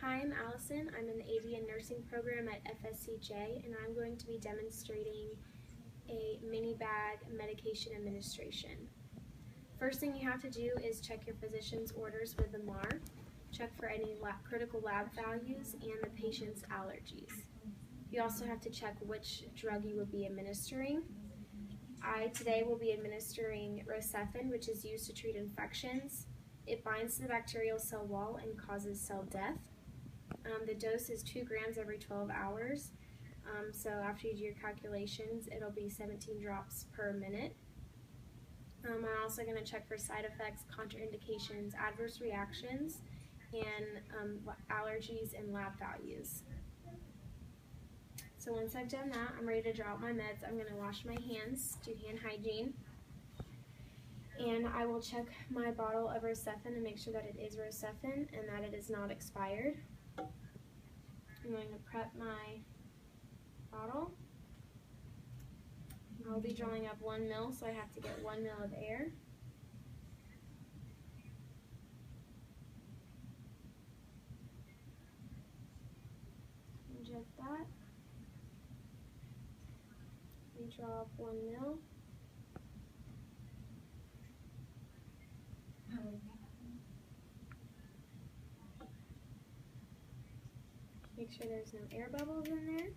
Hi, I'm Allison. I'm in the AD and Nursing program at fscj, and I'm going to be demonstrating a mini bag medication administration. First thing you have to do is check your physician's orders with the MAR, check for any critical lab values and the patient's allergies. You also have to check which drug you will be administering. I today will be administering Rocephin, which is used to treat infections. It binds to the bacterial cell wall and causes cell death. The dose is 2 grams every 12 hours. So after you do your calculations, it'll be 17 drops per minute. I'm also going to check for side effects, contraindications, adverse reactions, and allergies and lab values. So once I've done that, I'm ready to draw out my meds. I'm going to wash my hands, do hand hygiene, and I will check my bottle of Rocephin and make sure that it is Rocephin and that it is not expired. I'm going to prep my bottle. I'll be drawing up 1 ml, so I have to get 1 ml of air. Inject that. We draw up 1 ml. Make sure there's no air bubbles in there.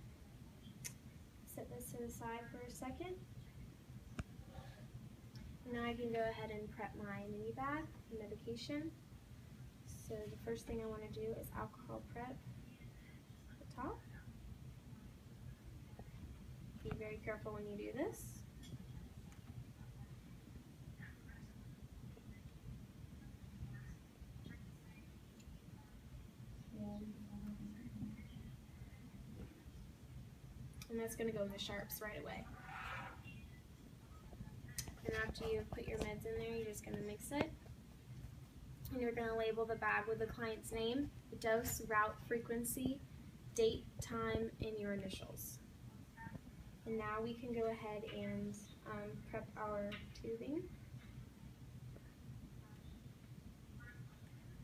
Set this to the side for a second. Now I can go ahead and prep my mini bag of medication. So the first thing I want to do is alcohol prep the top. Be very careful when you do this. And that's going to go in the sharps right away. And after you put your meds in there, you're just going to mix it. And you're going to label the bag with the client's name, dose, route, frequency, date, time, and your initials. And now we can go ahead and prep our tubing.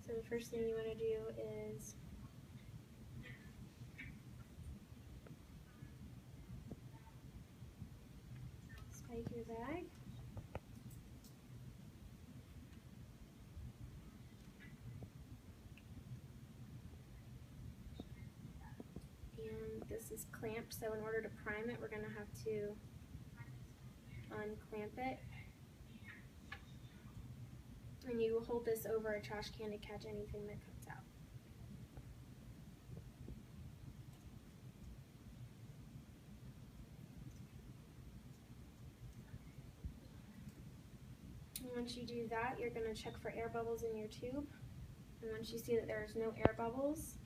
So the first thing you want to do is spike your bag. And this is clamped, so in order to prime it, we're going to have to unclamp it. And you hold this over a trash can to catch anything that comes out. And once you do that, you're going to check for air bubbles in your tube. And once you see that there's no air bubbles,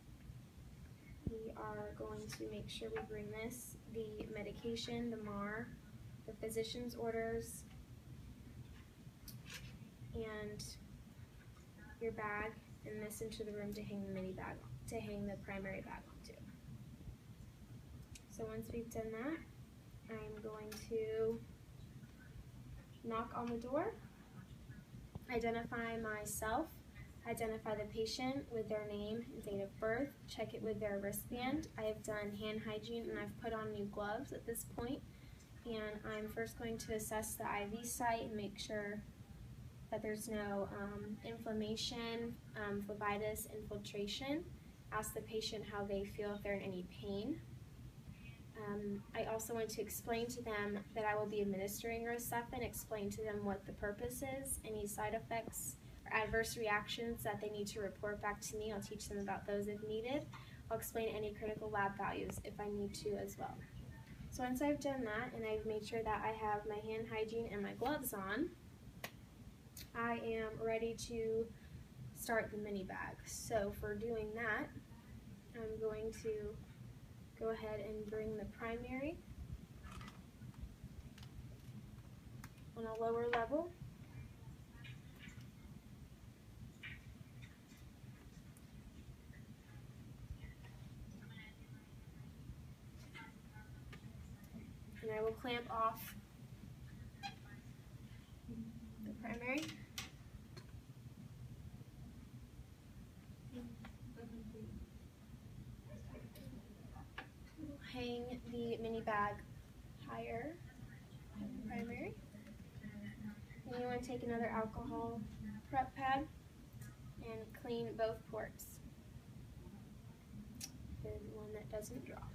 we are going to make sure we bring this, the medication, the MAR, the physician's orders, and your bag, and this into the room to hang the mini bag, to hang the primary bag onto. So once we've done that, I'm going to knock on the door, identify myself, identify the patient with their name and date of birth, check it with their wristband. I have done hand hygiene and I've put on new gloves at this point. And I'm first going to assess the IV site and make sure that there's no inflammation, phlebitis, infiltration. Ask the patient how they feel, if they're in any pain. I also want to explain to them that I will be administering Rocephin, explain to them what the purpose is, any side effects or adverse reactions that they need to report back to me. I'll teach them about those if needed. I'll explain any critical lab values if I need to as well. So once I've done that and I've made sure that I have my hand hygiene and my gloves on, I am ready to start the mini bag. So for doing that, I'm going to go ahead and bring the primary on a lower level. And I will clamp off the primary. mini bag higher at the primary. And you want to take another alcohol prep pad and clean both ports. The one that doesn't drop.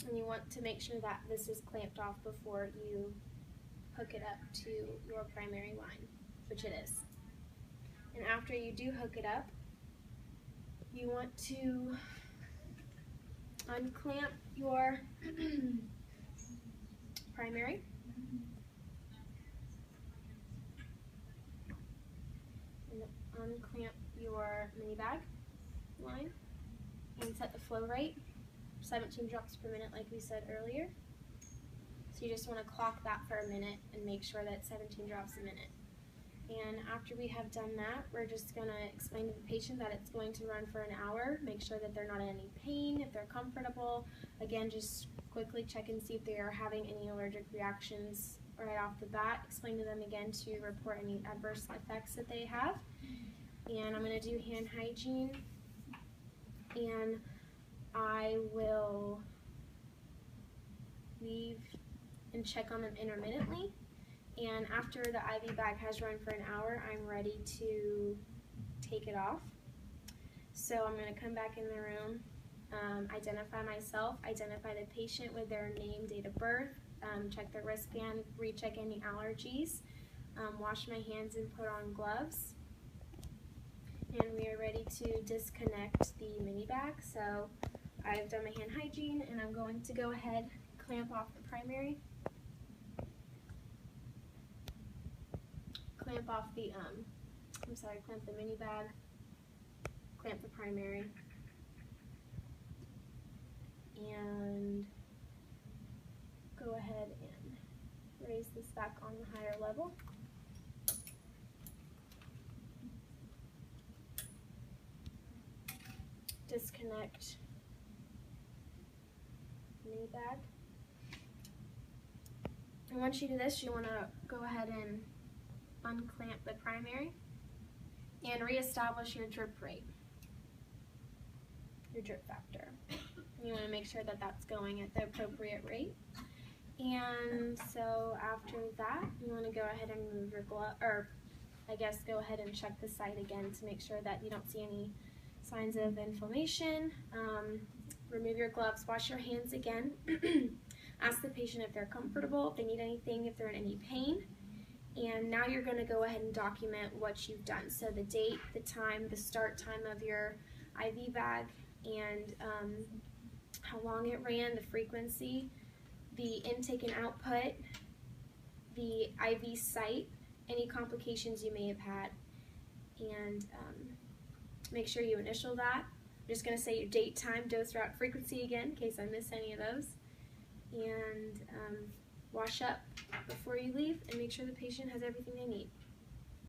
And you want to make sure that this is clamped off before you hook it up to your primary line, which it is. And after you do hook it up, you want to unclamp your primary. And unclamp your mini bag line and set the flow rate 17 drops per minute like we said earlier. So you just want to clock that for a minute and make sure that it's 17 drops a minute. And after we have done that, we're just going to explain to the patient that it's going to run for an hour. Make sure that they're not in any pain, if they're comfortable. Again, just quickly check and see if they are having any allergic reactions right off the bat. Explain to them again to report any adverse effects that they have. And I'm going to do hand hygiene. And I will leave and check on them intermittently. And after the IV bag has run for an hour, I'm ready to take it off. So I'm going to come back in the room, identify myself, identify the patient with their name, date of birth, check their wristband, recheck any allergies, wash my hands and put on gloves. And we are ready to disconnect the mini bag. So I've done my hand hygiene and I'm going to go ahead, clamp off the primary. Clamp off the, clamp the mini bag, clamp the primary, and go ahead and raise this back on the higher level. Disconnect the mini bag. And once you do this, you want to go ahead and unclamp the primary and reestablish your drip rate, your drip factor. And you want to make sure that that's going at the appropriate rate. And so after that, you want to go ahead and remove your glove, or I guess go ahead and check the site again to make sure that you don't see any signs of inflammation. Remove your gloves, wash your hands again. Ask the patient if they're comfortable, if they need anything, if they're in any pain. And now you're going to go ahead and document what you've done. So the date, the time, the start time of your IV bag, and how long it ran, the frequency, the intake and output, the IV site, any complications you may have had. And make sure you initial that. I'm just going to say your date, time, dose, route, frequency again in case I miss any of those. And wash up before you leave and make sure the patient has everything they need.